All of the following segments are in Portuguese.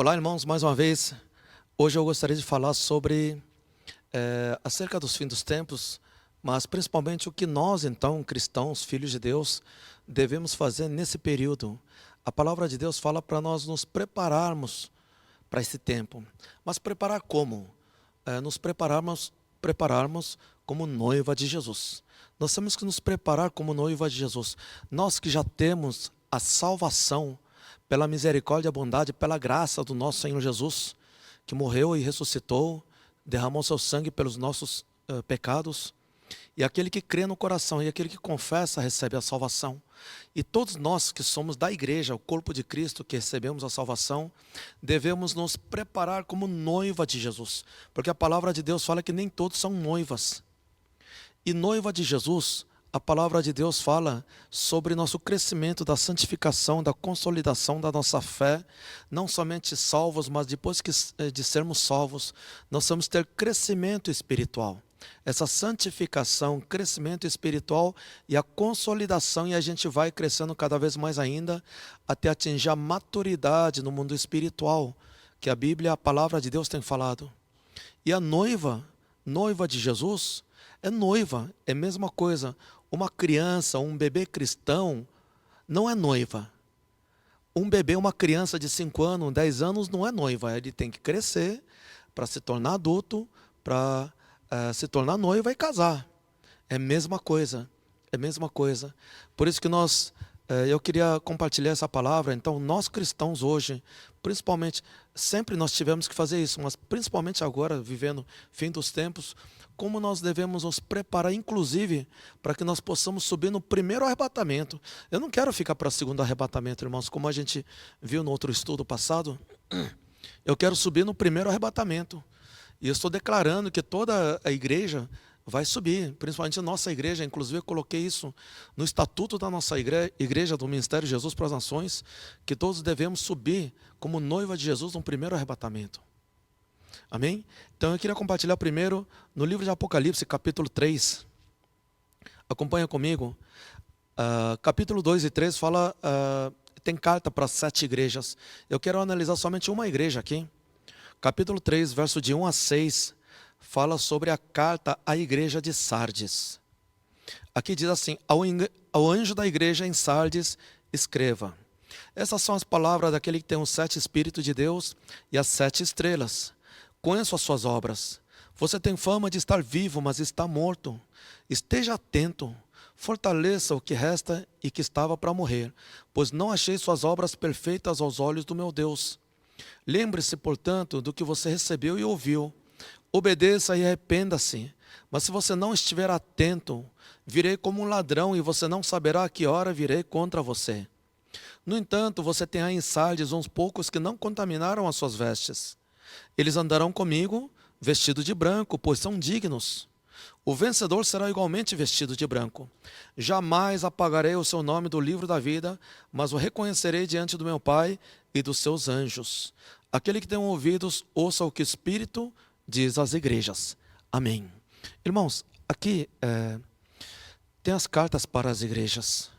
Olá, irmãos, mais uma vez. Hoje eu gostaria de falar sobre acerca dos fins dos tempos, mas principalmente o que nós, então, cristãos, filhos de Deus, devemos fazer nesse período. A palavra de Deus fala para nós nos prepararmos para esse tempo. Mas preparar como? Nos prepararmos como noiva de Jesus. Nós temos que nos preparar como noiva de Jesus. Nós que já temos a salvação pela misericórdia, a bondade, pela graça do nosso Senhor Jesus, que morreu e ressuscitou, derramou seu sangue pelos nossos pecados. E aquele que crê no coração e aquele que confessa recebe a salvação. E todos nós que somos da igreja, o corpo de Cristo, que recebemos a salvação, devemos nos preparar como noiva de Jesus. Porque a palavra de Deus fala que nem todos são noivas. E noiva de Jesus, a palavra de Deus fala sobre nosso crescimento da santificação, da consolidação da nossa fé, não somente salvos, mas depois de sermos salvos, nós vamos ter crescimento espiritual. Essa santificação, crescimento espiritual e a consolidação, e a gente vai crescendo cada vez mais ainda, até atingir a maturidade no mundo espiritual, que a Bíblia, a palavra de Deus tem falado. E a noiva de Jesus, é noiva, é a mesma coisa. Uma criança, um bebê cristão, não é noiva. Um bebê, uma criança de 5 anos, 10 anos, não é noiva. Ele tem que crescer para se tornar adulto, para se tornar noiva e casar. É a mesma coisa, é a mesma coisa. Por isso que eu queria compartilhar essa palavra. Então, nós cristãos hoje, principalmente, sempre nós tivemos que fazer isso, mas principalmente agora, vivendo fim dos tempos, como nós devemos nos preparar, inclusive, para que nós possamos subir no primeiro arrebatamento. Eu não quero ficar para o segundo arrebatamento, irmãos, como a gente viu no outro estudo passado. Eu quero subir no primeiro arrebatamento. E eu estou declarando que toda a igreja vai subir, principalmente a nossa igreja. Inclusive eu coloquei isso no estatuto da nossa igreja do Ministério Jesus para as Nações, que todos devemos subir como noiva de Jesus no primeiro arrebatamento. Amém? Então eu queria compartilhar primeiro no livro de Apocalipse, capítulo 3. Acompanha comigo. Capítulo 2 e 3 fala, tem carta para 7 igrejas. Eu quero analisar somente uma igreja aqui. Capítulo 3, verso de 1 a 6, fala sobre a carta à igreja de Sardes. Aqui diz assim: ao anjo da igreja em Sardes, escreva. Essas são as palavras daquele que tem os 7 Espíritos de Deus e as 7 estrelas. Conheço as suas obras. Você tem fama de estar vivo, mas está morto. Esteja atento. Fortaleça o que resta e que estava para morrer, pois não achei suas obras perfeitas aos olhos do meu Deus. Lembre-se, portanto, do que você recebeu e ouviu. Obedeça e arrependa-se. Mas se você não estiver atento, virei como um ladrão e você não saberá a que hora virei contra você. No entanto, você tem aí em Sardes uns poucos que não contaminaram as suas vestes. Eles andarão comigo vestidos de branco, pois são dignos. O vencedor será igualmente vestido de branco. Jamais apagarei o seu nome do livro da vida, mas o reconhecerei diante do meu Pai e dos seus anjos. Aquele que tem ouvidos, ouça o que o Espírito diz às igrejas. Amém. Irmãos, aqui tem as cartas para as igrejas.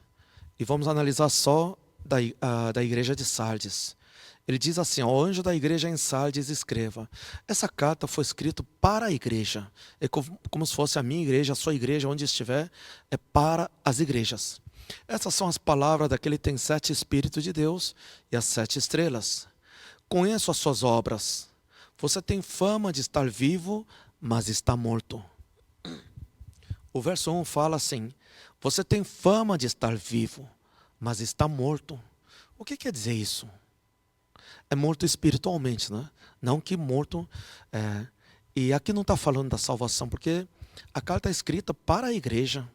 E vamos analisar só da igreja de Sardes. Ele diz assim: ao anjo da igreja em Sardes escreva. Essa carta foi escrita para a igreja. É como se fosse a minha igreja, a sua igreja, onde estiver, é para as igrejas. Essas são as palavras daquele que tem 7 Espíritos de Deus e as 7 estrelas. Conheço as suas obras. Você tem fama de estar vivo, mas está morto. O verso 1 fala assim: você tem fama de estar vivo, mas está morto. O que quer dizer isso? É morto espiritualmente, né? Não que morto... E aqui não está falando da salvação, porque a carta é escrita para a igreja.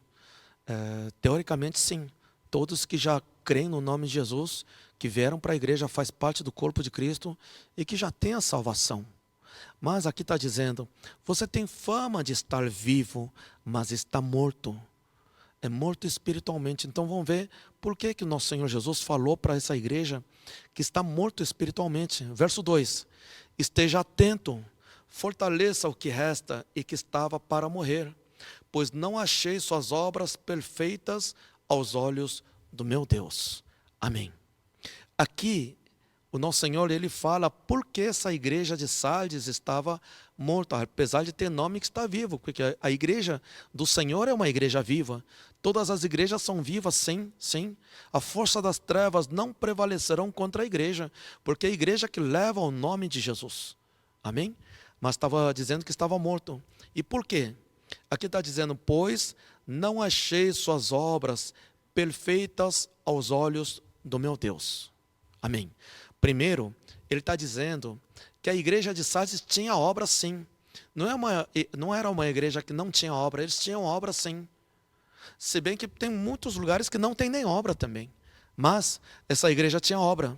Teoricamente, sim. Todos que já creem no nome de Jesus, que vieram para a igreja, faz parte do corpo de Cristo e que já tem a salvação. Mas aqui está dizendo: você tem fama de estar vivo, mas está morto. É morto espiritualmente. Então vamos ver por que o nosso Senhor Jesus falou para essa igreja que está morto espiritualmente. Verso 2: esteja atento, fortaleça o que resta e que estava para morrer, pois não achei suas obras perfeitas aos olhos do meu Deus. Amém. Aqui o nosso Senhor, ele fala por que essa igreja de Sardes estava morta, apesar de ter nome que está vivo, porque a igreja do Senhor é uma igreja viva. Todas as igrejas são vivas, sim, sim. A força das trevas não prevalecerão contra a igreja, porque é a igreja que leva o nome de Jesus. Amém? Mas estava dizendo que estava morto. E por quê? Aqui está dizendo, pois não achei suas obras perfeitas aos olhos do meu Deus. Amém. Primeiro, ele está dizendo que a igreja de Sardes tinha obra sim. Não era uma igreja que não tinha obra, eles tinham obra sim. Se bem que tem muitos lugares que não tem nem obra também. Mas essa igreja tinha obra.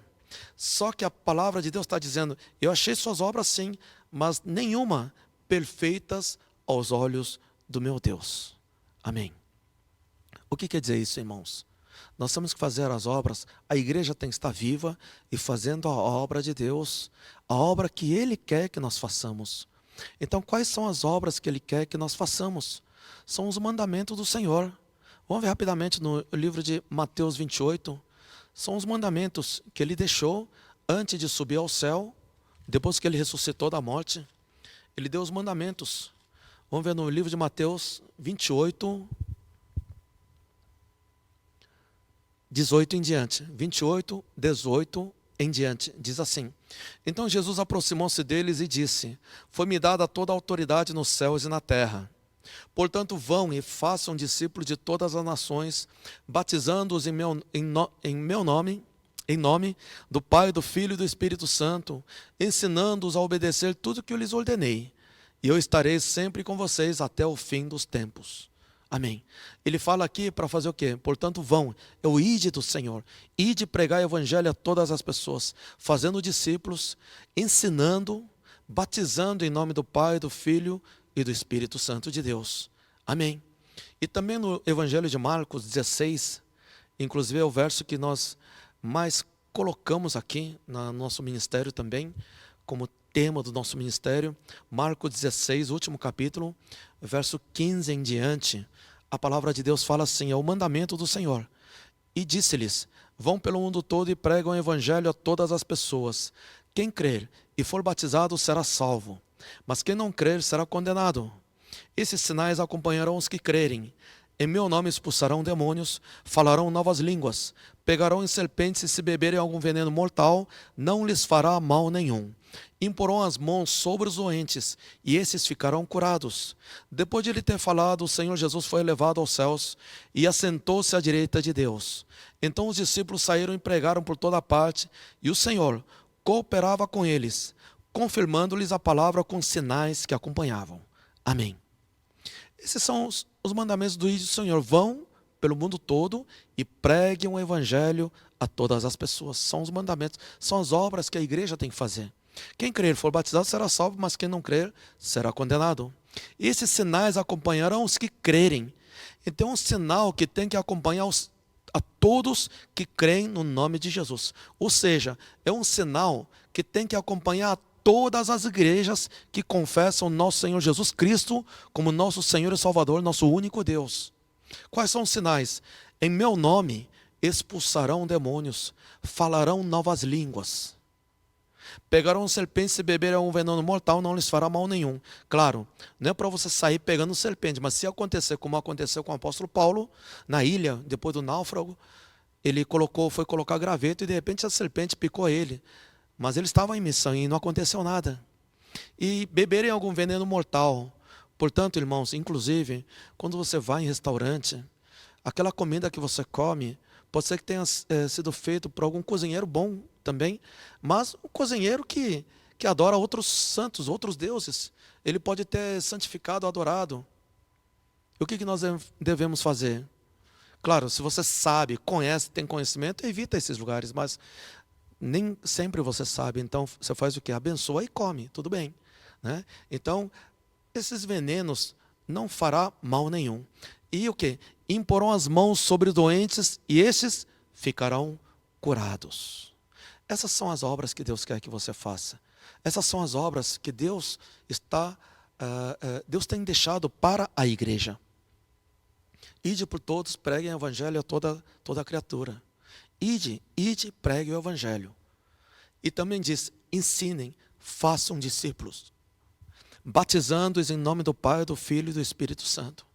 Só que a palavra de Deus está dizendo, eu achei suas obras sim, mas nenhuma perfeitas aos olhos do meu Deus. Amém. O que quer dizer isso, irmãos? Nós temos que fazer as obras, a igreja tem que estar viva e fazendo a obra de Deus, a obra que Ele quer que nós façamos. Então, quais são as obras que Ele quer que nós façamos? São os mandamentos do Senhor. Vamos ver rapidamente no livro de Mateus 28. São os mandamentos que Ele deixou antes de subir ao céu, depois que Ele ressuscitou da morte. Ele deu os mandamentos. Vamos ver no livro de Mateus 28, 18 em diante, 28, 18 em diante, diz assim: Então Jesus aproximou-se deles e disse: Foi-me dada toda a autoridade nos céus e na terra. Portanto, vão e façam discípulos de todas as nações, batizando-os em nome do Pai, do Filho e do Espírito Santo, ensinando-os a obedecer tudo que eu lhes ordenei. E eu estarei sempre com vocês até o fim dos tempos. Amém. Ele fala aqui para fazer o quê? Portanto, vão, é o ide do Senhor. Ide pregar o evangelho a todas as pessoas, fazendo discípulos, ensinando, batizando em nome do Pai, do Filho e do Espírito Santo de Deus. Amém. E também no evangelho de Marcos 16, inclusive é o verso que nós mais colocamos aqui no nosso ministério também, como tema do nosso ministério, Marcos 16, último capítulo, verso 15 em diante, a palavra de Deus fala assim, é o mandamento do Senhor. E disse-lhes, vão pelo mundo todo e pregam o evangelho a todas as pessoas. Quem crer e for batizado será salvo, mas quem não crer será condenado. Esses sinais acompanharão os que crerem. Em meu nome expulsarão demônios, falarão novas línguas, pegarão em serpentes e se beberem algum veneno mortal, não lhes fará mal nenhum. Imporão as mãos sobre os doentes, e esses ficarão curados. Depois de ele ter falado, o Senhor Jesus foi elevado aos céus e assentou-se à direita de Deus. Então os discípulos saíram e pregaram por toda parte, e o Senhor cooperava com eles, confirmando-lhes a palavra com sinais que acompanhavam. Amém. Esses são os mandamentos do Senhor. Vão pelo mundo todo e preguem o evangelho a todas as pessoas. São os mandamentos, são as obras que a igreja tem que fazer. Quem crer e for batizado será salvo, mas quem não crer será condenado. E esses sinais acompanharão os que crerem. Então é um sinal que tem que acompanhar a todos que creem no nome de Jesus. Ou seja, é um sinal que tem que acompanhar a todas as igrejas que confessam nosso Senhor Jesus Cristo como nosso Senhor e Salvador, nosso único Deus. Quais são os sinais? Em meu nome expulsarão demônios, falarão novas línguas, pegarão serpentes e beberão um veneno mortal, não lhes fará mal nenhum. Claro, não é para você sair pegando serpente, mas se acontecer como aconteceu com o apóstolo Paulo, na ilha, depois do náufrago, ele foi colocar graveto e de repente a serpente picou ele. Mas ele estava em missão e não aconteceu nada. E beberem algum veneno mortal. Portanto, irmãos, inclusive, quando você vai em restaurante, aquela comida que você come, pode ser que tenha sido feito por algum cozinheiro bom também, mas um cozinheiro que adora outros santos, outros deuses. Ele pode ter santificado, adorado. E o que nós devemos fazer? Claro, se você sabe, conhece, tem conhecimento, evita esses lugares, mas nem sempre você sabe, então você faz o quê? Abençoa e come, tudo bem, né? Então, esses venenos não fará mal nenhum. E o quê? Imporão as mãos sobre os doentes e estes ficarão curados. Essas são as obras que Deus quer que você faça. Essas são as obras que Deus tem deixado para a igreja. Ide por todos, preguem o evangelho a toda criatura. Ide, pregue o evangelho. E também diz, ensinem, façam discípulos, batizando-os em nome do Pai, do Filho e do Espírito Santo.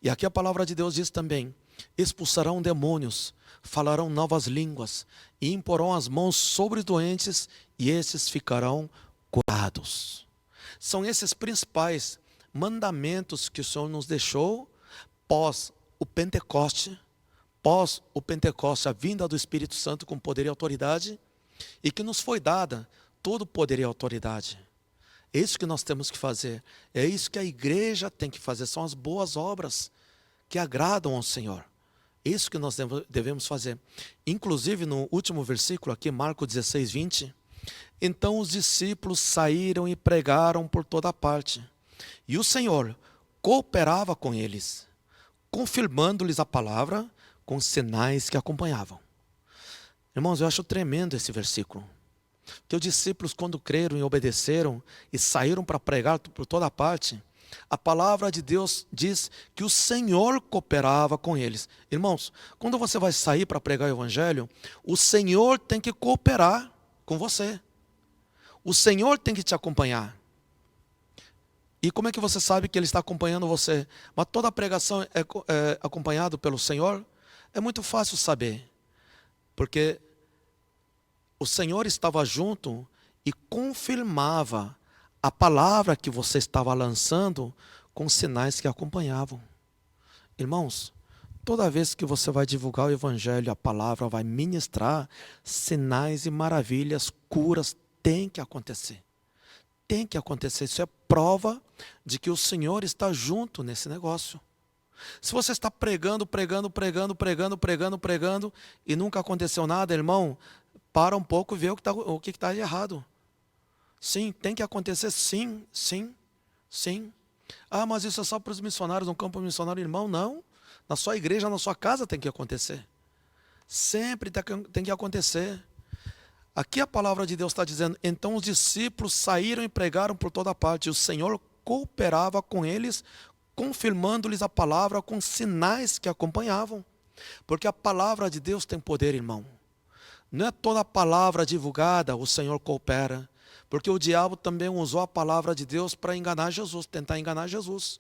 E aqui a palavra de Deus diz também, expulsarão demônios, falarão novas línguas, e imporão as mãos sobre os doentes, e esses ficarão curados. São esses principais mandamentos que o Senhor nos deixou pós o Pentecoste, a vinda do Espírito Santo com poder e autoridade, e que nos foi dada todo o poder e autoridade. É isso que nós temos que fazer, é isso que a igreja tem que fazer, são as boas obras que agradam ao Senhor. É isso que nós devemos fazer. Inclusive no último versículo aqui, Marcos 16, 20, então os discípulos saíram e pregaram por toda parte, e o Senhor cooperava com eles, confirmando-lhes a palavra com sinais que acompanhavam. Irmãos, eu acho tremendo esse versículo. Que os discípulos, quando creram e obedeceram e saíram para pregar por toda parte, a palavra de Deus diz que o Senhor cooperava com eles. Irmãos, quando você vai sair para pregar o Evangelho, o Senhor tem que cooperar com você. O Senhor tem que te acompanhar. E como é que você sabe que Ele está acompanhando você? Mas toda a pregação é acompanhada pelo Senhor? É muito fácil saber. Porque o Senhor estava junto e confirmava a palavra que você estava lançando com sinais que acompanhavam. Irmãos, toda vez que você vai divulgar o Evangelho, a palavra vai ministrar, sinais e maravilhas, curas, tem que acontecer. Tem que acontecer. Isso é prova de que o Senhor está junto nesse negócio. Se você está pregando e nunca aconteceu nada, irmão, para um pouco e vê o que está de errado. Sim, tem que acontecer, sim. Ah, mas isso é só para os missionários, no campo missionário, irmão, não. Na sua igreja, na sua casa tem que acontecer. Sempre tem que acontecer. Aqui a palavra de Deus está dizendo, então os discípulos saíram e pregaram por toda parte, e o Senhor cooperava com eles, confirmando-lhes a palavra com sinais que acompanhavam. Porque a palavra de Deus tem poder, irmão. Não é toda a palavra divulgada, o Senhor coopera. Porque o diabo também usou a palavra de Deus para enganar Jesus, tentar enganar Jesus.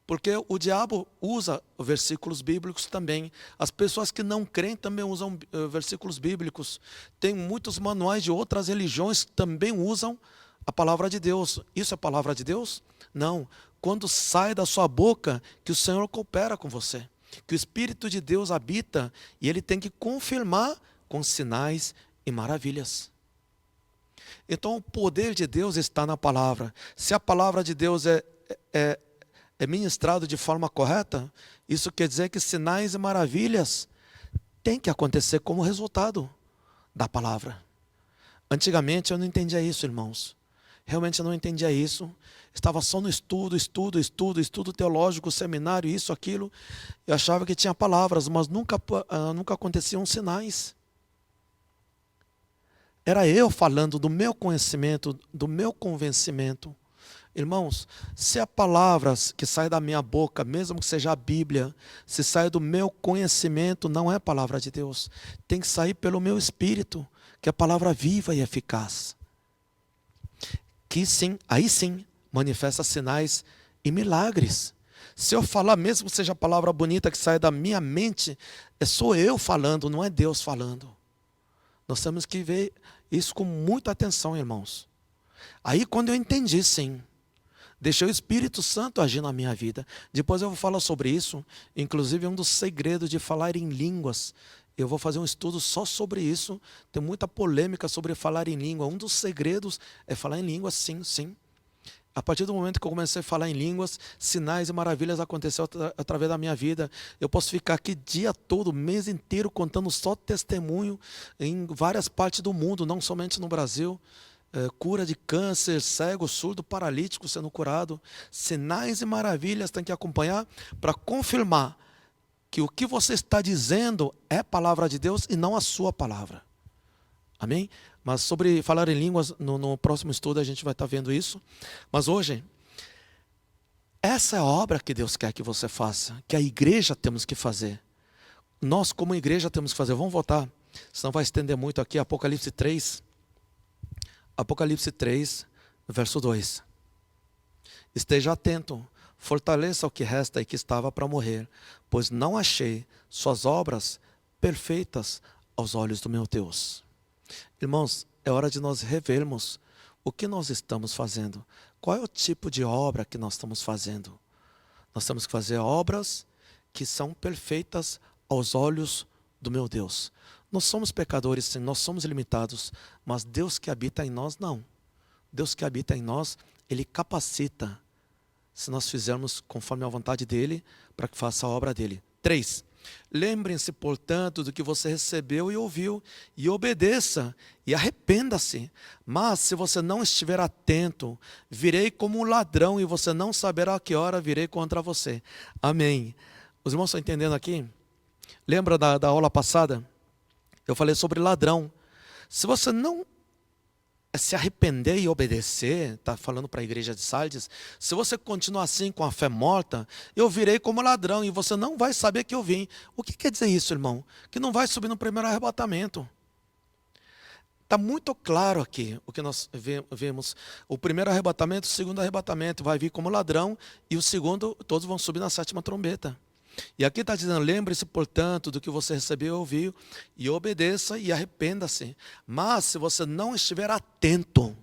Porque o diabo usa versículos bíblicos também. As pessoas que não creem também usam versículos bíblicos. Tem muitos manuais de outras religiões que também usam a palavra de Deus. Isso é palavra de Deus? Não. Quando sai da sua boca, que o Senhor coopera com você. Que o Espírito de Deus habita e Ele tem que confirmar com sinais e maravilhas. Então o poder de Deus está na palavra. Se a palavra de Deus é ministrado de forma correta, isso quer dizer que sinais e maravilhas têm que acontecer como resultado da palavra. Antigamente eu não entendia isso, irmãos. Realmente eu não entendia isso. Estava só no estudo teológico, seminário, isso, aquilo. Eu achava que tinha palavras, mas nunca aconteciam sinais. Era eu falando do meu conhecimento, do meu convencimento. Irmãos, se a palavra que sai da minha boca, mesmo que seja a Bíblia, se sai do meu conhecimento, não é palavra de Deus. Tem que sair pelo meu espírito, que é a palavra viva e eficaz. Que sim, aí sim, manifesta sinais e milagres. Se eu falar, mesmo que seja a palavra bonita que sai da minha mente, sou eu falando, não é Deus falando. Nós temos que ver isso com muita atenção, irmãos. Aí quando eu entendi, sim, deixei o Espírito Santo agir na minha vida. Depois eu vou falar sobre isso. Inclusive um dos segredos de falar em línguas. Eu vou fazer um estudo só sobre isso. Tem muita polêmica sobre falar em língua. Um dos segredos é falar em línguas, sim. A partir do momento que eu comecei a falar em línguas, sinais e maravilhas aconteceram através da minha vida. Eu posso ficar aqui dia todo, mês inteiro, contando só testemunho em várias partes do mundo, não somente no Brasil. Cura de câncer, cego, surdo, paralítico sendo curado. Sinais e maravilhas tem que acompanhar para confirmar que o que você está dizendo é palavra de Deus e não a sua palavra. Amém? Mas sobre falar em línguas, no próximo estudo a gente vai estar vendo isso. Mas hoje, essa é a obra que Deus quer que você faça, que a igreja temos que fazer. Nós como igreja temos que fazer. Vamos voltar, senão vai estender muito aqui, Apocalipse 3. Apocalipse 3, verso 2. Esteja atento, fortaleça o que resta e que estava para morrer, pois não achei suas obras perfeitas aos olhos do meu Deus. Irmãos, é hora de nós revermos o que nós estamos fazendo. Qual é o tipo de obra que nós estamos fazendo? Nós temos que fazer obras que são perfeitas aos olhos do meu Deus. Nós somos pecadores, sim, nós somos limitados, mas Deus que habita em nós, não. Deus que habita em nós, Ele capacita, se nós fizermos conforme a vontade dEle, para que faça a obra dEle. 3. Lembrem-se, portanto, do que você recebeu e ouviu, e obedeça, e arrependa-se. Mas, se você não estiver atento, virei como um ladrão, e você não saberá a que hora virei contra você. Amém. Os irmãos estão entendendo aqui? Lembra da aula passada? Eu falei sobre ladrão. Se você não se arrepender e obedecer, está falando para a igreja de Sardes, se você continuar assim com a fé morta, eu virei como ladrão e você não vai saber que eu vim. O que quer dizer isso, irmão? Que não vai subir no primeiro arrebatamento. Está muito claro aqui o que nós vemos. O primeiro arrebatamento, o segundo arrebatamento, vai vir como ladrão e o segundo, todos vão subir na sétima trombeta. E aqui está dizendo, lembre-se, portanto, do que você recebeu e ouviu, e obedeça e arrependa-se. Mas se você não estiver atento,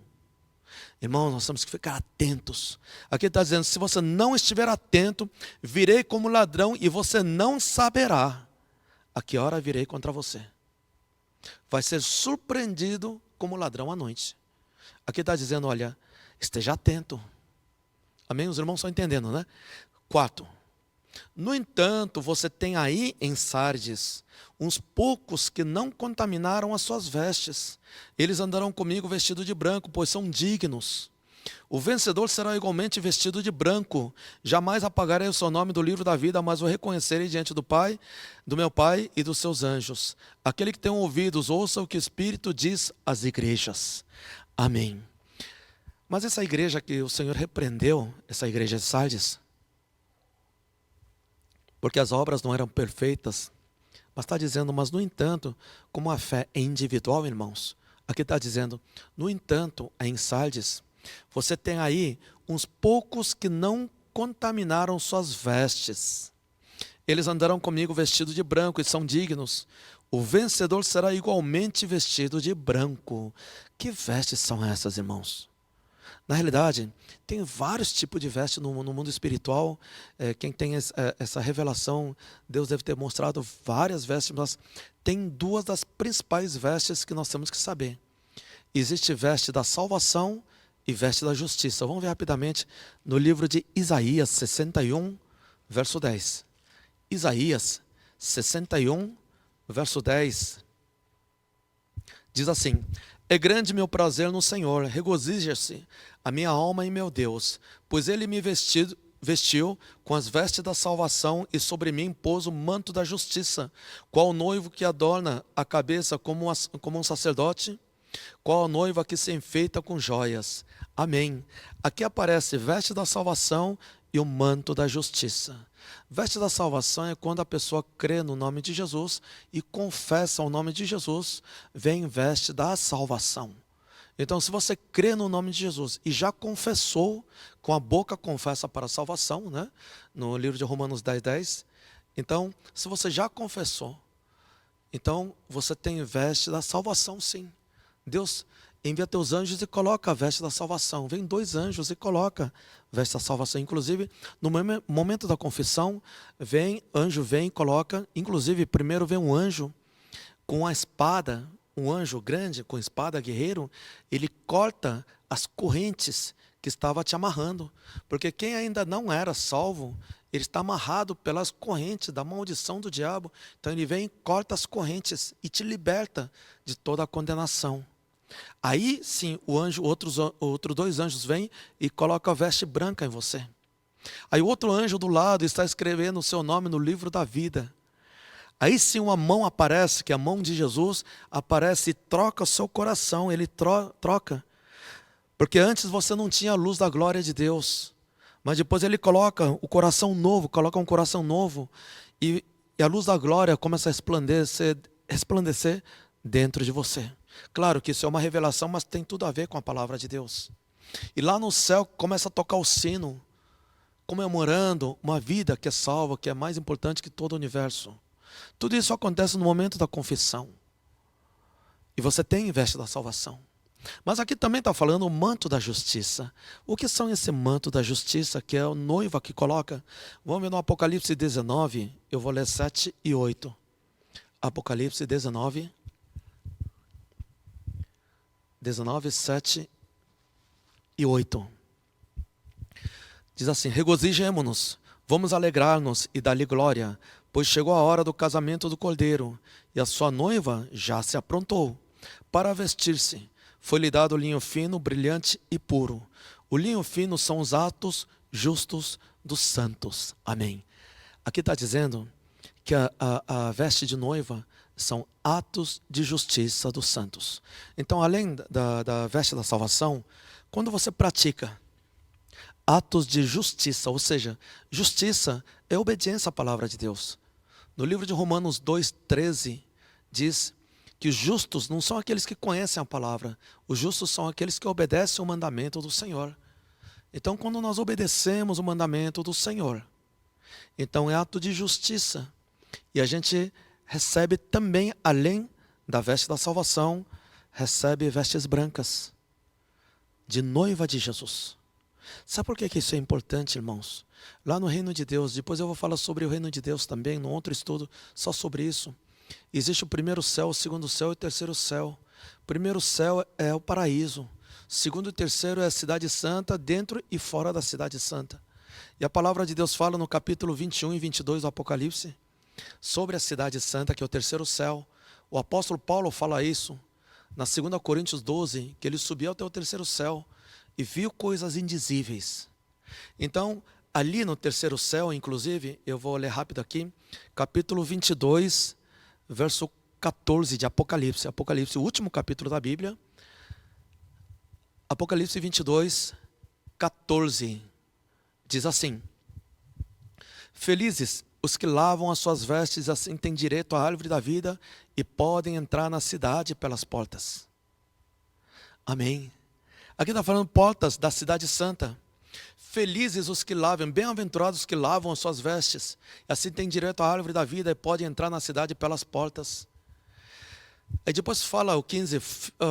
irmãos, nós temos que ficar atentos. Aqui está dizendo, se você não estiver atento, virei como ladrão e você não saberá a que hora virei contra você. Vai ser surpreendido como ladrão à noite. Aqui está dizendo, olha, esteja atento. Amém? Os irmãos estão entendendo, né? 4. No entanto, você tem aí em Sardes uns poucos que não contaminaram as suas vestes. Eles andarão comigo vestidos de branco, pois são dignos. O vencedor será igualmente vestido de branco. Jamais apagarei o seu nome do livro da vida, mas o reconhecerei diante do Pai, do meu Pai e dos seus anjos. Aquele que tem ouvidos, ouça o que o Espírito diz às igrejas. Amém. Mas essa igreja que o Senhor repreendeu, essa igreja de Sardes, porque as obras não eram perfeitas, mas está dizendo, mas no entanto, como a fé é individual, irmãos, aqui está dizendo, no entanto, em Sardes, você tem aí uns poucos que não contaminaram suas vestes. Eles andarão comigo vestidos de branco e são dignos. O vencedor será igualmente vestido de branco. Que vestes são essas, irmãos? Na realidade, tem vários tipos de vestes no mundo espiritual. Quem tem essa revelação, Deus deve ter mostrado várias vestes, mas tem duas das principais vestes que nós temos que saber. Existe veste da salvação e veste da justiça. Vamos ver rapidamente no livro de Isaías 61, verso 10. Isaías 61, verso 10. Diz assim: é grande meu prazer no Senhor, regozija-se a minha alma em meu Deus, pois ele me vestiu com as vestes da salvação e sobre mim pôs o manto da justiça, qual noivo que adorna a cabeça como um sacerdote, qual a noiva que se enfeita com joias. Amém. Aqui aparece veste da salvação e o manto da justiça. Veste da salvação é quando a pessoa crê no nome de Jesus e confessa o nome de Jesus, vem veste da salvação. Então, se você crê no nome de Jesus e já confessou, com a boca confessa para a salvação, né? No livro de Romanos 10:10. Então, se você já confessou, então você tem veste da salvação, sim. Deus envia teus anjos e coloca a veste da salvação. Vem 2 anjos e coloca a veste da salvação. Inclusive, no momento da confissão, anjo vem e coloca. Inclusive, primeiro vem um anjo com a espada, um anjo grande com espada, guerreiro. Ele corta as correntes que estava te amarrando. Porque quem ainda não era salvo, ele está amarrado pelas correntes da maldição do diabo. Então ele vem, corta as correntes e te liberta de toda a condenação. Aí sim, outros 2 anjos vêm e colocam a veste branca em você. Aí o outro anjo do lado está escrevendo o seu nome no livro da vida. Aí sim uma mão aparece, que é a mão de Jesus, aparece e troca o seu coração, ele troca. Porque antes você não tinha a luz da glória de Deus, mas depois ele coloca o coração novo, coloca um coração novo, e a luz da glória começa a resplandecer dentro de você. Claro que isso é uma revelação, mas tem tudo a ver com a palavra de Deus. E lá no céu começa a tocar o sino, comemorando uma vida que é salva, que é mais importante que todo o universo. Tudo isso acontece no momento da confissão. E você tem veste da salvação. Mas aqui também está falando o manto da justiça. O que são esse manto da justiça, que é o noiva que coloca? Vamos ver no Apocalipse 19, eu vou ler 7 e 8. Apocalipse 19, 7 e 8. Diz assim: regozijemo-nos, vamos alegrar-nos e dar-lhe glória, pois chegou a hora do casamento do Cordeiro, e a sua noiva já se aprontou para vestir-se. Foi-lhe dado linho fino, brilhante e puro. O linho fino são os atos justos dos santos. Amém. Aqui está dizendo que a veste de noiva são atos de justiça dos santos. Então, além da veste da salvação, quando você pratica atos de justiça, ou seja, justiça é obediência à palavra de Deus. No livro de Romanos 2,13 diz que os justos não são aqueles que conhecem a palavra, os justos são aqueles que obedecem o mandamento do Senhor. Então, quando nós obedecemos o mandamento do Senhor, então é ato de justiça. E a gente recebe também, além da veste da salvação, recebe vestes brancas, de noiva de Jesus. Sabe por que isso é importante, irmãos? Lá no reino de Deus, depois eu vou falar sobre o reino de Deus também, num outro estudo só sobre isso. Existe o primeiro céu, o segundo céu e o terceiro céu. O primeiro céu é o paraíso. O segundo e terceiro é a cidade santa, dentro e fora da cidade santa. E a palavra de Deus fala no capítulo 21 e 22 do Apocalipse, sobre a cidade santa, que é o terceiro céu. O apóstolo Paulo fala isso na 2 Coríntios 12, que ele subiu até o terceiro céu e viu coisas indizíveis. Então, ali no terceiro céu, inclusive, eu vou ler rápido aqui, capítulo 22, verso 14 de Apocalipse. Apocalipse, o último capítulo da Bíblia. Apocalipse 22, 14. Diz assim: felizes os que lavam as suas vestes, assim têm direito à árvore da vida e podem entrar na cidade pelas portas. Amém. Aqui está falando portas da cidade santa. Felizes os que lavam, bem-aventurados os que lavam as suas vestes, assim têm direito à árvore da vida e podem entrar na cidade pelas portas. Aí depois fala o 15,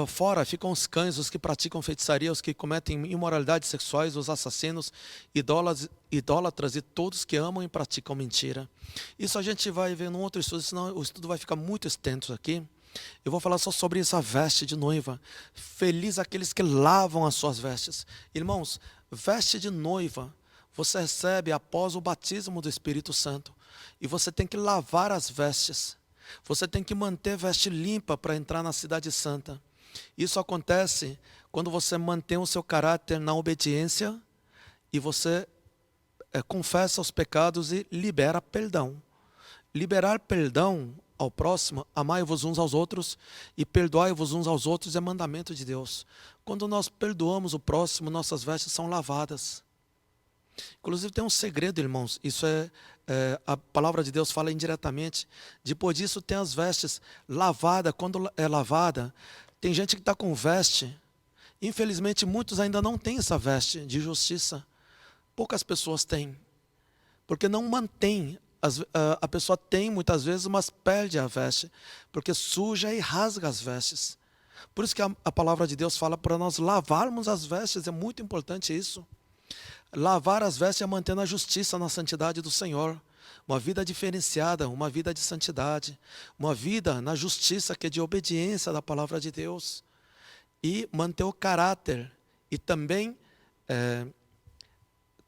fora ficam os cães, os que praticam feitiçaria, os que cometem imoralidades sexuais, os assassinos, idólatras e todos que amam e praticam mentira. Isso a gente vai ver num outro estudo, senão o estudo vai ficar muito extenso aqui. Eu vou falar só sobre essa veste de noiva. Feliz aqueles que lavam as suas vestes. Irmãos, veste de noiva você recebe após o batismo do Espírito Santo. E você tem que lavar as vestes. Você tem que manter a veste limpa para entrar na cidade santa. Isso acontece quando você mantém o seu caráter na obediência e você confessa os pecados e libera perdão. Liberar perdão ao próximo, amai-vos uns aos outros e perdoai-vos uns aos outros é mandamento de Deus. Quando nós perdoamos o próximo, nossas vestes são lavadas. Inclusive tem um segredo, irmãos, isso a palavra de Deus fala indiretamente. Depois disso tem as vestes lavadas. Quando é lavada, tem gente que está com veste, infelizmente muitos ainda não têm essa veste de justiça. Poucas pessoas têm, porque não mantém. A pessoa tem muitas vezes, mas perde a veste, porque suja e rasga as vestes. Por isso que a palavra de Deus fala para nós lavarmos as vestes, é muito importante isso. Lavar as vestes é manter na justiça, na santidade do Senhor. Uma vida diferenciada, uma vida de santidade. Uma vida na justiça, que é de obediência da palavra de Deus. E manter o caráter. E também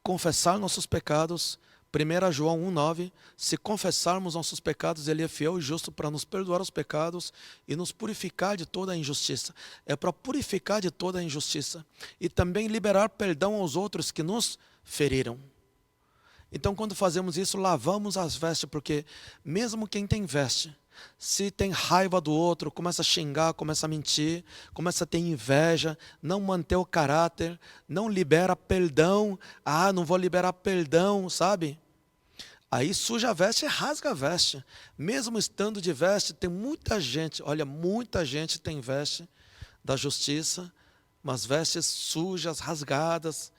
confessar nossos pecados. 1 João 1,9, se confessarmos nossos pecados, Ele é fiel e justo para nos perdoar os pecados e nos purificar de toda a injustiça. É para purificar de toda a injustiça. E também liberar perdão aos outros que nos feriram. Então, quando fazemos isso, lavamos as vestes, porque mesmo quem tem veste, se tem raiva do outro, começa a xingar, começa a mentir, começa a ter inveja, não manter o caráter, não libera perdão. Não vou liberar perdão, sabe? Aí suja a veste e rasga a veste. Mesmo estando de veste, tem muita gente, olha, muita gente tem veste da justiça, mas vestes sujas, rasgadas.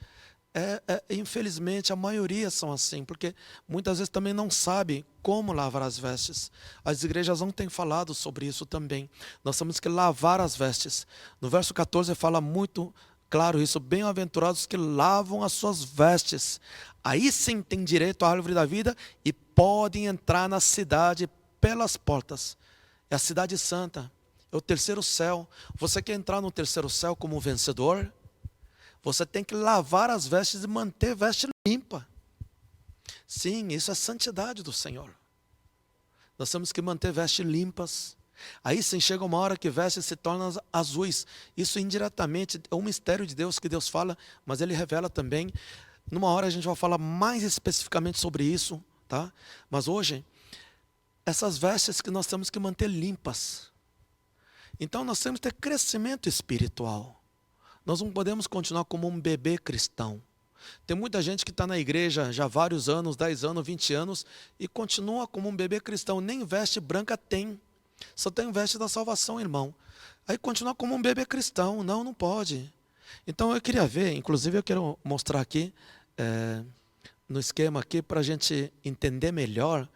Infelizmente, a maioria são assim, porque muitas vezes também não sabe como lavar as vestes. As igrejas não têm falado sobre isso também. Nós temos que lavar as vestes. No verso 14 fala muito claro isso: bem-aventurados que lavam as suas vestes. Aí sim tem direito à árvore da vida e podem entrar na cidade pelas portas. É a cidade santa, é o terceiro céu. Você quer entrar no terceiro céu como vencedor? Você tem que lavar as vestes e manter a veste limpa. Sim, isso é santidade do Senhor. Nós temos que manter vestes limpas. Aí sim chega uma hora que vestes se tornam azuis. Isso indiretamente é um mistério de Deus que Deus fala, mas Ele revela também. Numa hora a gente vai falar mais especificamente sobre isso, tá? Mas hoje, essas vestes que nós temos que manter limpas. Então nós temos que ter crescimento espiritual. Nós não podemos continuar como um bebê cristão. Tem muita gente que está na igreja já há vários anos, 10 anos, 20 anos, e continua como um bebê cristão. Nem veste branca tem. Só tem veste da salvação, irmão. Aí continua como um bebê cristão. Não, não pode. Então eu queria ver, inclusive eu quero mostrar aqui, no esquema aqui, para a gente entender melhor.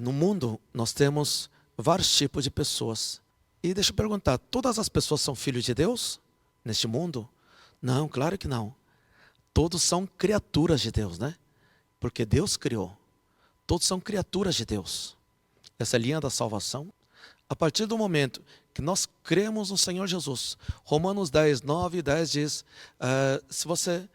No mundo nós temos vários tipos de pessoas. E deixa eu perguntar, todas as pessoas são filhos de Deus neste mundo? Não, claro que não. Todos são criaturas de Deus, né? Porque Deus criou. Todos são criaturas de Deus. Essa é a linha da salvação. A partir do momento que nós cremos no Senhor Jesus, Romanos 10, 9 e 10 diz, se você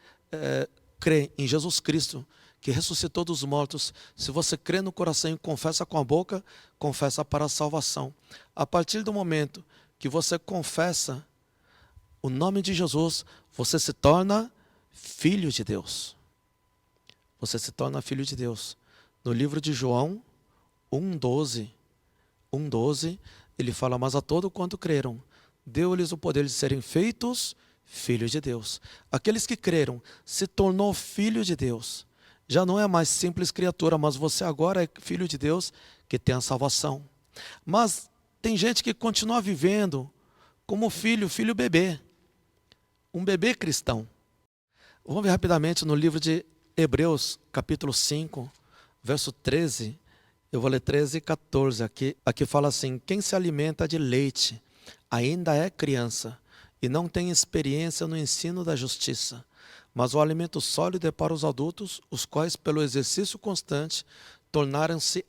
crê em Jesus Cristo, que ressuscitou dos mortos, se você crê no coração e confessa com a boca, confessa para a salvação. A partir do momento que você confessa o nome de Jesus, você se torna filho de Deus. Você se torna filho de Deus. No livro de João 1,12, ele fala, mas a todo quanto creram, deu-lhes o poder de serem feitos filhos de Deus. Aqueles que creram, se tornou filho de Deus. Já não é mais simples criatura, mas você agora é filho de Deus que tem a salvação. Mas tem gente que continua vivendo como filho bebê. Um bebê cristão. Vamos ver rapidamente no livro de Hebreus, capítulo 5, verso 13. Eu vou ler 13 e 14 aqui. Aqui fala assim, quem se alimenta de leite ainda é criança e não tem experiência no ensino da justiça. Mas o alimento sólido é para os adultos, os quais, pelo exercício constante, tornaram-se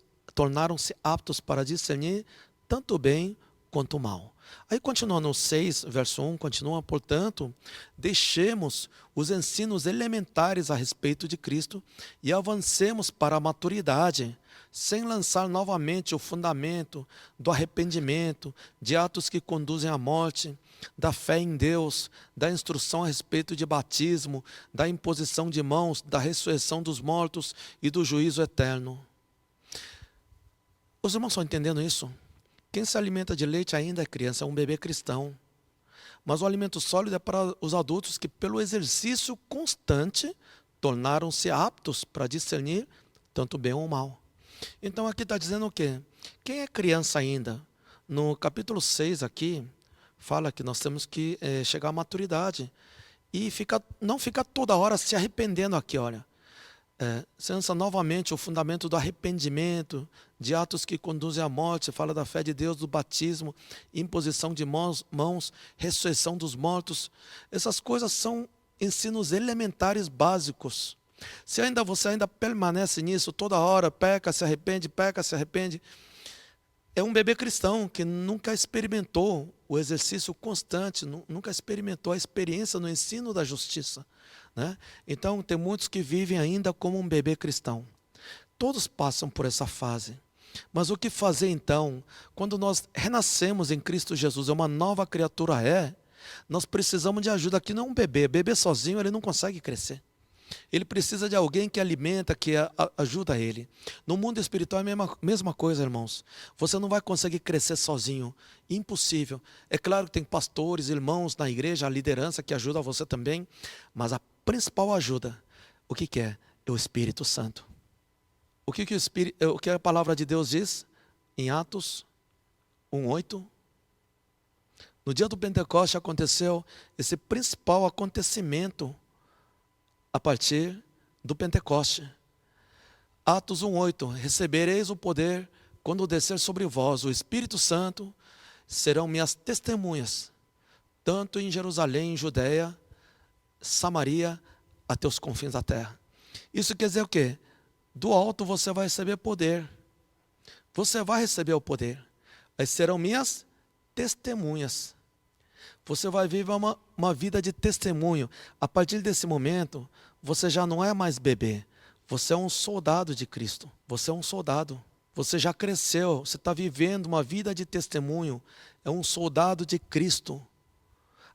aptos para discernir tanto o bem quanto o mal. Aí continua no 6, verso 1, continua, portanto, deixemos os ensinos elementares a respeito de Cristo e avancemos para a maturidade, sem lançar novamente o fundamento do arrependimento, de atos que conduzem à morte, da fé em Deus, da instrução a respeito de batismo, da imposição de mãos, da ressurreição dos mortos e do juízo eterno. Os irmãos estão entendendo isso? Quem se alimenta de leite ainda é criança, é um bebê cristão. Mas o alimento sólido é para os adultos que, pelo exercício constante, tornaram-se aptos para discernir tanto o bem ou o mal. Então aqui está dizendo o quê? Quem é criança ainda? No capítulo 6 aqui, fala que nós temos que chegar à maturidade e não ficar toda hora se arrependendo aqui, olha. Se lança novamente o fundamento do arrependimento, de atos que conduzem à morte, fala da fé de Deus, do batismo, imposição de mãos, ressurreição dos mortos. Essas coisas são ensinos elementares básicos. Se você ainda permanece nisso, toda hora peca, se arrepende, é um bebê cristão que nunca experimentou o exercício constante, nunca experimentou a experiência no ensino da justiça, né? Então, tem muitos que vivem ainda como um bebê cristão. Todos passam por essa fase. Mas o que fazer então? Quando nós renascemos em Cristo Jesus, uma nova criatura nós precisamos de ajuda. Aqui não é um bebê. Bebê sozinho, ele não consegue crescer. Ele precisa de alguém que alimenta, que ajuda ele. No mundo espiritual é a mesma coisa, irmãos. Você não vai conseguir crescer sozinho. Impossível. É claro que tem pastores, irmãos na igreja, a liderança que ajuda você também. Mas a principal ajuda, o que é? É o Espírito Santo. o que a palavra de Deus diz em Atos 1:8? No dia do Pentecoste aconteceu esse principal acontecimento a partir do Pentecoste. Atos 1:8, recebereis o poder quando descer sobre vós o Espírito Santo, serão minhas testemunhas, tanto em Jerusalém, Judeia, Samaria, até os confins da terra. Isso quer dizer o quê? Do alto você vai receber poder. Você vai receber o poder. Aí serão minhas testemunhas. Você vai viver uma vida de testemunho. A partir desse momento, você já não é mais bebê. Você é um soldado de Cristo. Você é um soldado. Você já cresceu. Você está vivendo uma vida de testemunho. É um soldado de Cristo.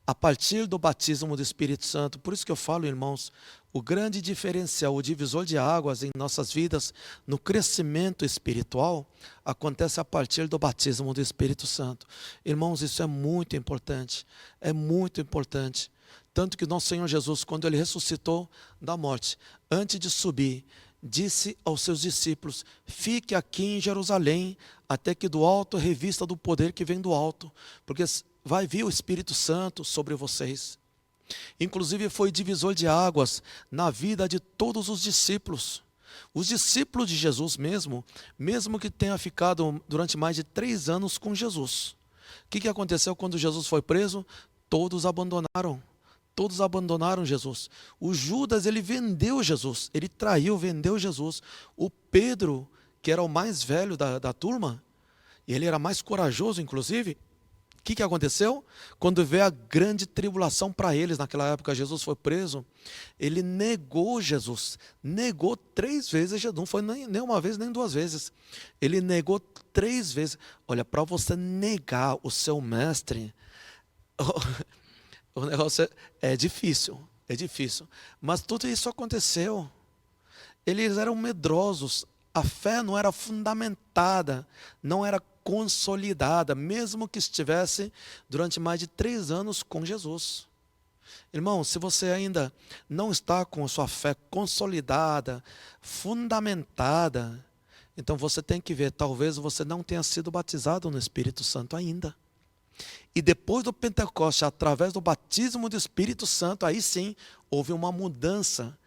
A partir do batismo do Espírito Santo. Por isso que eu falo, irmãos, o grande diferencial, o divisor de águas em nossas vidas, no crescimento espiritual, acontece a partir do batismo do Espírito Santo. Irmãos, isso é muito importante. É muito importante. Tanto que nosso Senhor Jesus, quando Ele ressuscitou da morte, antes de subir, disse aos seus discípulos: fique aqui em Jerusalém, até que do alto revista do poder que vem do alto, porque vai vir o Espírito Santo sobre vocês. Inclusive foi divisor de águas na vida de todos os discípulos. Os discípulos de Jesus mesmo que tenha ficado durante mais de 3 anos com Jesus. O que aconteceu quando Jesus foi preso? Todos abandonaram. Todos abandonaram Jesus. O Judas, ele vendeu Jesus. Ele traiu, vendeu Jesus. O Pedro, que era o mais velho da turma, e ele era mais corajoso, inclusive. O que aconteceu? Quando veio a grande tribulação para eles, naquela época Jesus foi preso, ele negou Jesus. Negou 3 vezes Jesus. Não foi nem uma vez, nem 2 vezes. Ele negou 3 vezes. Olha, para você negar o seu mestre, o negócio é difícil, é difícil. Mas tudo isso aconteceu. Eles eram medrosos. A fé não era fundamentada, não era consolidada, mesmo que estivesse durante mais de 3 anos com Jesus. Irmão, se você ainda não está com a sua fé consolidada, fundamentada, então você tem que ver, talvez você não tenha sido batizado no Espírito Santo ainda. E depois do Pentecoste, através do batismo do Espírito Santo, aí sim, houve uma mudança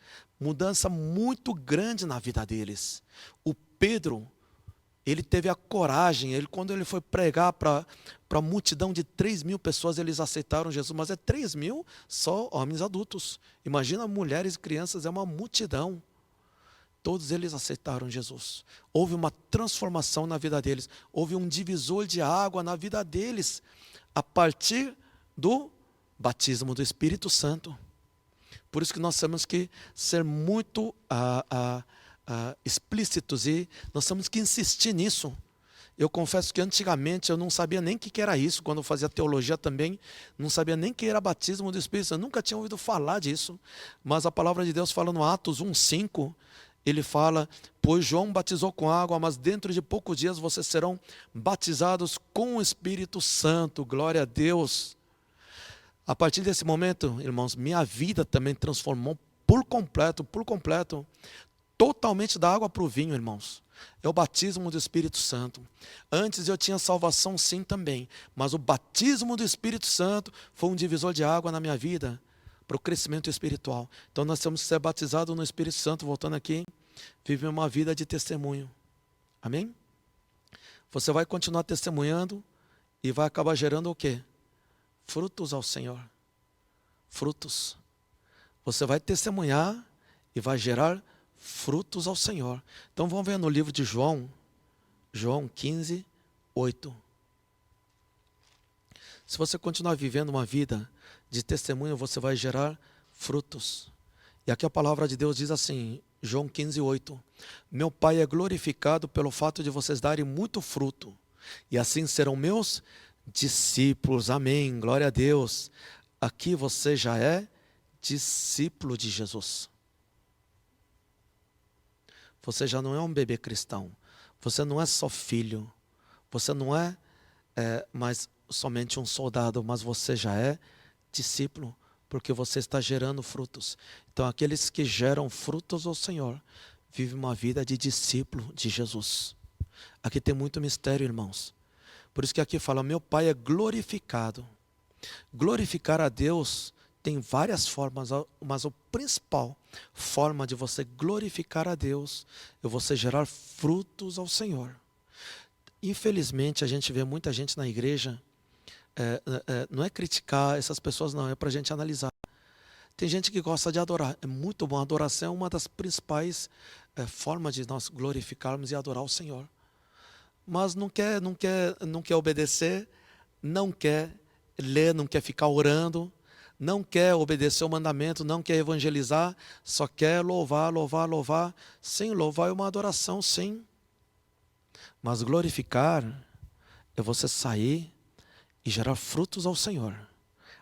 muito grande na vida deles. O Pedro, ele teve a coragem, quando ele foi pregar para a multidão de 3.000 pessoas, eles aceitaram Jesus, mas é 3.000 só homens adultos. Imagina mulheres e crianças, é uma multidão. Todos eles aceitaram Jesus. Houve uma transformação na vida deles, houve um divisor de água na vida deles, a partir do batismo do Espírito Santo. Por isso que nós temos que ser muito explícitos e nós temos que insistir nisso. Eu confesso que antigamente eu não sabia nem o que era isso, quando eu fazia teologia também, não sabia nem o que era batismo do Espírito Santo, eu nunca tinha ouvido falar disso, mas a palavra de Deus fala no Atos 1:5, ele fala: pois João batizou com água, mas dentro de poucos dias vocês serão batizados com o Espírito Santo. Glória a Deus. A partir desse momento, irmãos, minha vida também transformou por completo, totalmente da água para o vinho, irmãos. É o batismo do Espírito Santo. Antes eu tinha salvação sim também, mas o batismo do Espírito Santo foi um divisor de água na minha vida, para o crescimento espiritual. Então nós temos que ser batizados no Espírito Santo, voltando aqui, viver uma vida de testemunho. Amém? Você vai continuar testemunhando e vai acabar gerando o quê? Frutos ao Senhor. Frutos. Você vai testemunhar e vai gerar frutos ao Senhor. Então vamos ver no livro de João 15:8. Se você continuar vivendo uma vida de testemunho, você vai gerar frutos. E aqui a palavra de Deus diz assim, João 15:8. Meu Pai é glorificado pelo fato de vocês darem muito fruto, e assim serão meus discípulos. Amém, glória a Deus. Aqui você já é discípulo de Jesus. Você já não é um bebê cristão. Você não é só filho. Você não é mais somente um soldado, mas você já é discípulo, porque você está gerando frutos. Então aqueles que geram frutos ao Senhor vive uma vida de discípulo de Jesus. Aqui tem muito mistério, irmãos. Por isso que aqui fala, meu Pai é glorificado. Glorificar a Deus tem várias formas, mas a principal forma de você glorificar a Deus é você gerar frutos ao Senhor. Infelizmente, a gente vê muita gente na igreja, não é criticar essas pessoas, não, é para a gente analisar. Tem gente que gosta de adorar, é muito bom, a adoração é uma das principais formas de nós glorificarmos e adorar o Senhor. Mas não quer obedecer, não quer ler, não quer ficar orando, não quer obedecer o mandamento, não quer evangelizar, só quer louvar, louvar, louvar. Sim, louvar é uma adoração, sim. Mas glorificar é você sair e gerar frutos ao Senhor.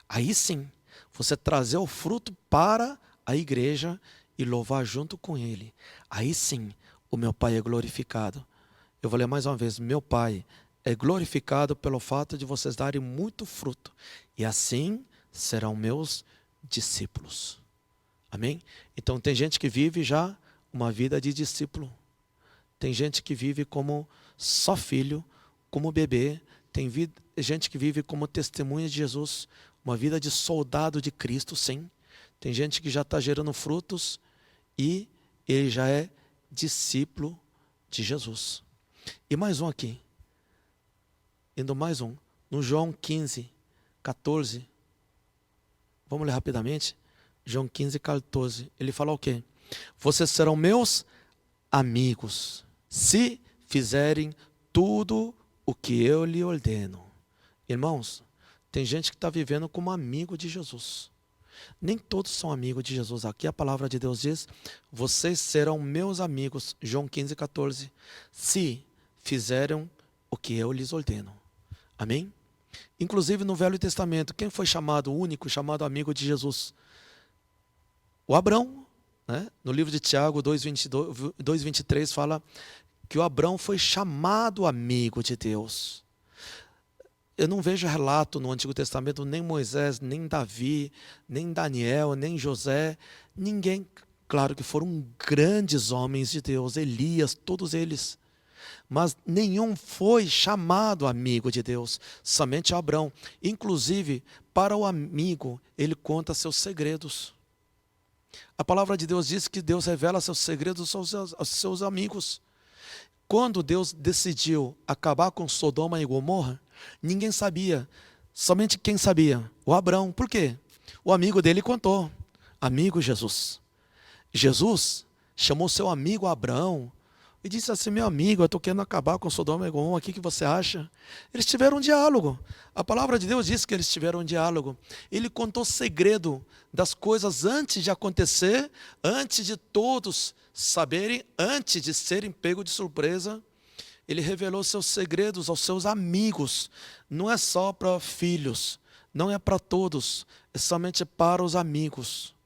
Aí sim, você trazer o fruto para a igreja e louvar junto com Ele. Aí sim, o meu Pai é glorificado. Eu vou ler mais uma vez. Meu Pai é glorificado pelo fato de vocês darem muito fruto. E assim serão meus discípulos. Amém? Então tem gente que vive já uma vida de discípulo. Tem gente que vive como só filho, como bebê. Tem gente que vive como testemunha de Jesus. Uma vida de soldado de Cristo, sim. Tem gente que já está gerando frutos e ele já é discípulo de Jesus. E mais um aqui. Indo mais um. No João 15, 14. Vamos ler rapidamente. João 15, 14. Ele fala o quê? Vocês serão meus amigos, se fizerem tudo o que eu lhe ordeno. Irmãos, tem gente que está vivendo como amigo de Jesus. Nem todos são amigos de Jesus. Aqui a palavra de Deus diz, vocês serão meus amigos, João 15, 14, se fizeram o que eu lhes ordeno. Amém? Inclusive no Velho Testamento, quem foi chamado único, chamado amigo de Jesus? O Abrão, né? No livro de Tiago 2:23 fala que o Abrão foi chamado amigo de Deus. Eu não vejo relato no Antigo Testamento, nem Moisés, nem Davi, nem Daniel, nem José, ninguém, claro que foram grandes homens de Deus, Elias, todos eles. Mas nenhum foi chamado amigo de Deus, somente Abrão. Inclusive, para o amigo, ele conta seus segredos. A palavra de Deus diz que Deus revela seus segredos aos seus amigos. Quando Deus decidiu acabar com Sodoma e Gomorra, ninguém sabia, somente quem sabia? O Abrão. Por quê? O amigo dele contou. Amigo Jesus. Jesus chamou seu amigo Abrão e disse assim, meu amigo, eu estou querendo acabar com Sodoma e Gomorra, o que você acha? Eles tiveram um diálogo. A palavra de Deus diz que eles tiveram um diálogo. Ele contou segredo das coisas antes de acontecer, antes de todos saberem, antes de serem pegos de surpresa. Ele revelou seus segredos aos seus amigos. Não é só para filhos, não é para todos, é somente para os amigos.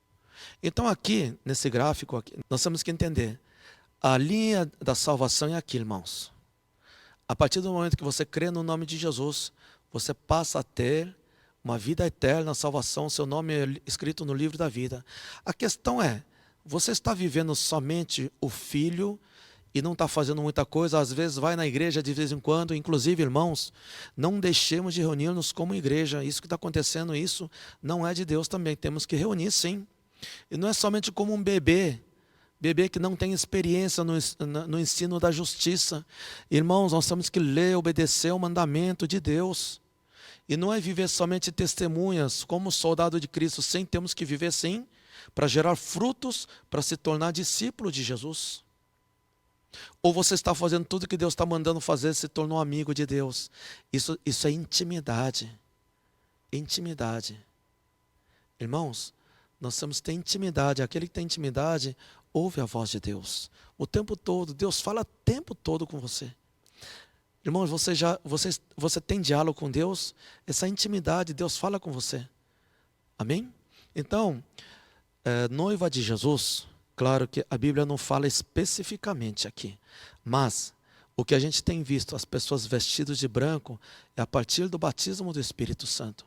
Então aqui, nesse gráfico, aqui, nós temos que entender. A linha da salvação é aqui, irmãos. A partir do momento que você crê no nome de Jesus, você passa a ter uma vida eterna, salvação, seu nome é escrito no livro da vida. A questão é, você está vivendo somente o Filho e não está fazendo muita coisa, às vezes vai na igreja de vez em quando, inclusive, irmãos, não deixemos de reunir-nos como igreja. Isso que está acontecendo, isso não é de Deus também, temos que reunir sim. E não é somente como um bebê que não tem experiência no ensino da justiça. Irmãos, nós temos que ler, obedecer ao mandamento de Deus. E não é viver somente testemunhas como soldado de Cristo. Sim, temos que viver sim, para gerar frutos, para se tornar discípulo de Jesus. Ou você está fazendo tudo que Deus está mandando fazer, se tornou amigo de Deus. Isso é intimidade. Intimidade. Irmãos, nós temos que ter intimidade. Aquele que tem intimidade, ouve a voz de Deus. O tempo todo, Deus fala o tempo todo com você. Irmãos, você tem diálogo com Deus? Essa intimidade, Deus fala com você. Amém? Então, noiva de Jesus, claro que a Bíblia não fala especificamente aqui, mas o que a gente tem visto, as pessoas vestidas de branco, é a partir do batismo do Espírito Santo.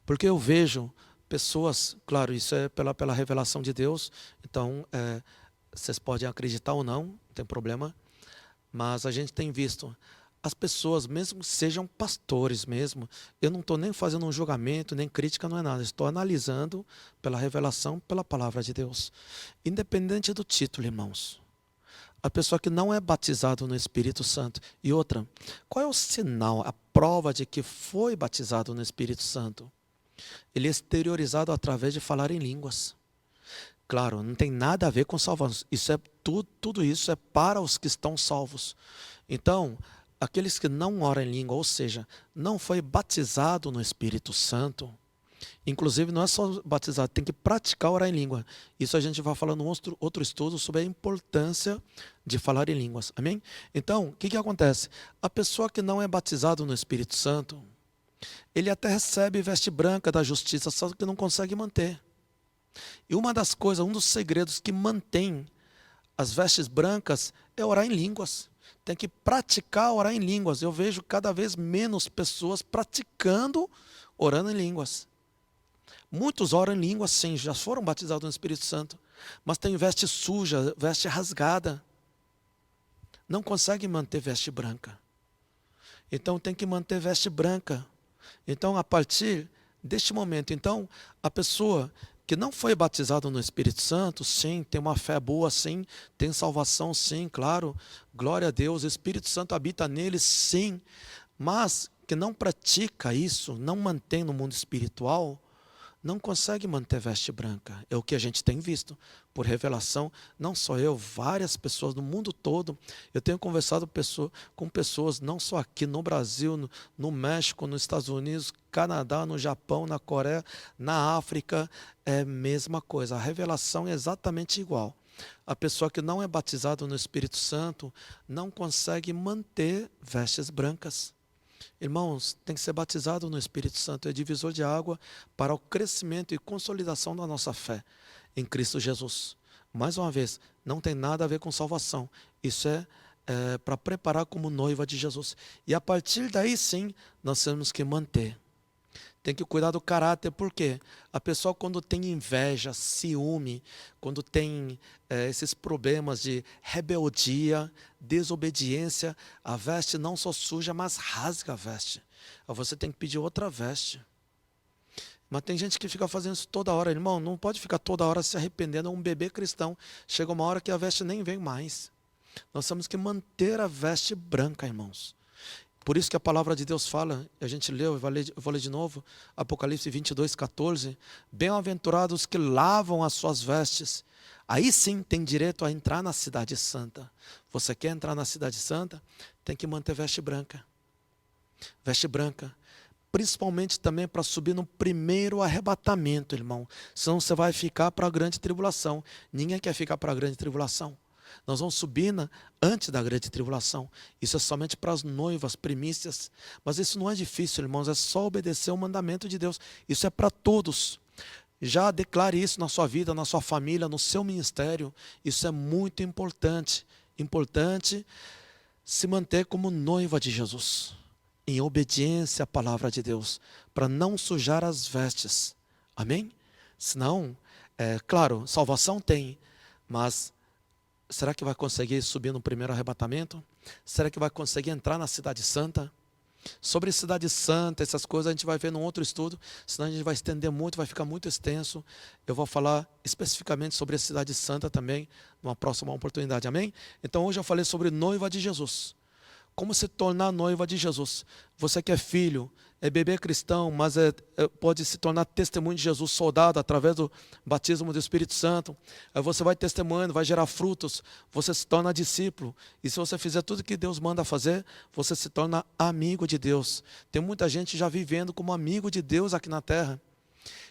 Porque eu vejo pessoas, claro, isso é pela revelação de Deus, então Vocês podem acreditar ou não tem problema, mas a gente tem visto as pessoas, mesmo que sejam pastores mesmo, eu não estou nem fazendo um julgamento, nem crítica, não é nada, estou analisando pela revelação, pela palavra de Deus. Independente do título, irmãos, a pessoa que não é batizado no Espírito Santo. E outra, qual é o sinal, a prova de que foi batizado no Espírito Santo? Ele é exteriorizado através de falar em línguas. Claro, não tem nada a ver com salvação. Isso é tudo isso é para os que estão salvos. Então, aqueles que não oram em língua, ou seja, não foi batizado no Espírito Santo, inclusive não é só batizado, tem que praticar orar em língua. Isso a gente vai falar no outro estudo sobre a importância de falar em línguas. Amém? Então, o que acontece? A pessoa que não é batizado no Espírito Santo, ele até recebe veste branca da justiça, só que não consegue manter. E uma das coisas, um dos segredos que mantém as vestes brancas é orar em línguas. Tem que praticar orar em línguas. Eu vejo cada vez menos pessoas praticando orando em línguas. Muitos oram em línguas, sim, já foram batizados no Espírito Santo, mas tem veste suja, veste rasgada. Não consegue manter veste branca. Então tem que manter veste branca. Então, a partir deste momento, então, a pessoa que não foi batizado no Espírito Santo, sim, tem uma fé boa, sim, tem salvação, sim, claro, glória a Deus, o Espírito Santo habita nele, sim, mas que não pratica isso, não mantém no mundo espiritual, não consegue manter veste branca. É o que a gente tem visto, por revelação, não só eu, várias pessoas no mundo todo. Eu tenho conversado com pessoas, não só aqui no Brasil, no México, nos Estados Unidos, Canadá, no Japão, na Coreia, na África, é a mesma coisa. A revelação é exatamente igual. A pessoa que não é batizada no Espírito Santo não consegue manter vestes brancas. Irmãos, tem que ser batizado no Espírito Santo, é divisor de água para o crescimento e consolidação da nossa fé em Cristo Jesus. Mais uma vez, não tem nada a ver com salvação. Isso é para preparar como noiva de Jesus. E a partir daí sim, nós temos que manter. Tem que cuidar do caráter, por quê? A pessoa quando tem inveja, ciúme, quando tem esses problemas de rebeldia, desobediência, a veste não só suja, mas rasga a veste. Aí você tem que pedir outra veste. Mas tem gente que fica fazendo isso toda hora. Irmão, não pode ficar toda hora se arrependendo. É um bebê cristão. Chega uma hora que a veste nem vem mais. Nós temos que manter a veste branca, irmãos. Por isso que a palavra de Deus fala, a gente leu, eu vou ler de novo, Apocalipse 22, 14. Bem-aventurados que lavam as suas vestes. Aí sim tem direito a entrar na cidade santa. Você quer entrar na cidade santa? Tem que manter veste branca. Veste branca. Principalmente também para subir no primeiro arrebatamento, irmão. Senão você vai ficar para a grande tribulação. Ninguém quer ficar para a grande tribulação. Nós vamos subir antes da grande tribulação. Isso é somente para as noivas, primícias. Mas isso não é difícil, irmãos. É só obedecer o mandamento de Deus. Isso é para todos. Já declare isso na sua vida, na sua família, no seu ministério. Isso é muito importante. Importante se manter como noiva de Jesus, em obediência à palavra de Deus, para não sujar as vestes. Amém? Senão, claro, salvação tem, mas será que vai conseguir subir no primeiro arrebatamento? Será que vai conseguir entrar na cidade santa? Sobre cidade santa, essas coisas a gente vai ver num outro estudo, senão a gente vai estender muito, vai ficar muito extenso. Eu vou falar especificamente sobre a cidade santa também, numa próxima oportunidade, amém? Então hoje eu falei sobre noiva de Jesus. Como se tornar noiva de Jesus. Você que é filho, é bebê cristão, mas pode se tornar testemunho de Jesus, soldado, através do batismo do Espírito Santo. Aí você vai testemunhando, vai gerar frutos, você se torna discípulo. E se você fizer tudo que Deus manda fazer, você se torna amigo de Deus. Tem muita gente já vivendo como amigo de Deus aqui na terra.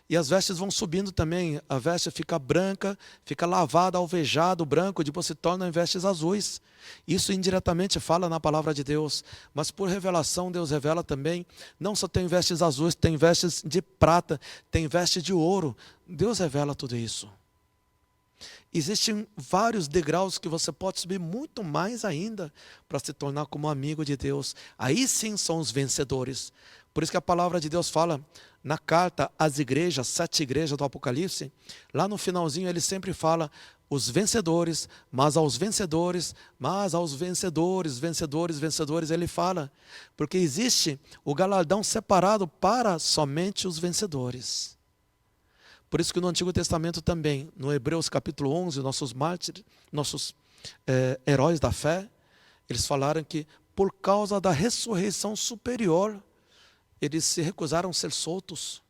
E as vestes vão subindo também, a veste fica branca, fica lavada, alvejado, branco, depois se torna em vestes azuis. Isso indiretamente fala na palavra de Deus, mas por revelação Deus revela também, não só tem vestes azuis, tem vestes de prata, tem vestes de ouro, Deus revela tudo isso. Existem vários degraus que você pode subir muito mais ainda para se tornar como amigo de Deus. Aí sim são os vencedores. Por isso que a palavra de Deus fala na carta às igrejas, 7 igrejas do Apocalipse, lá no finalzinho ele sempre fala os vencedores, mas aos vencedores, vencedores, ele fala, porque existe o galardão separado para somente os vencedores. Por isso que no Antigo Testamento também, no Hebreus capítulo 11, nossos mártires, nossos heróis da fé, eles falaram que por causa da ressurreição superior, eles se recusaram a ser soltos.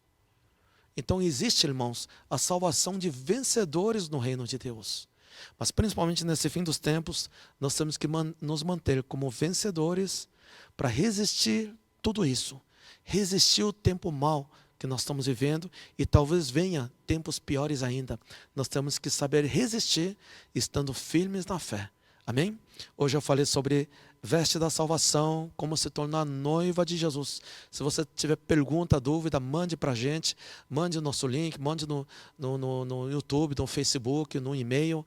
Então existe, irmãos, a salvação de vencedores no reino de Deus. Mas principalmente nesse fim dos tempos, nós temos que nos manter como vencedores para resistir tudo isso. Resistir o tempo mau que nós estamos vivendo e talvez venha tempos piores ainda. Nós temos que saber resistir estando firmes na fé. Amém? Hoje eu falei sobre veste da salvação, como se tornar noiva de Jesus. Se você tiver pergunta, dúvida, mande para a gente, mande o nosso link, mande no YouTube, no Facebook, no e-mail,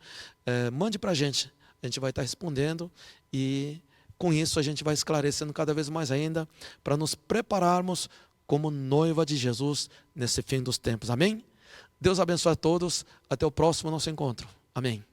mande para a gente vai estar respondendo e com isso a gente vai esclarecendo cada vez mais ainda para nos prepararmos como noiva de Jesus nesse fim dos tempos. Amém? Deus abençoe a todos, até o próximo nosso encontro. Amém.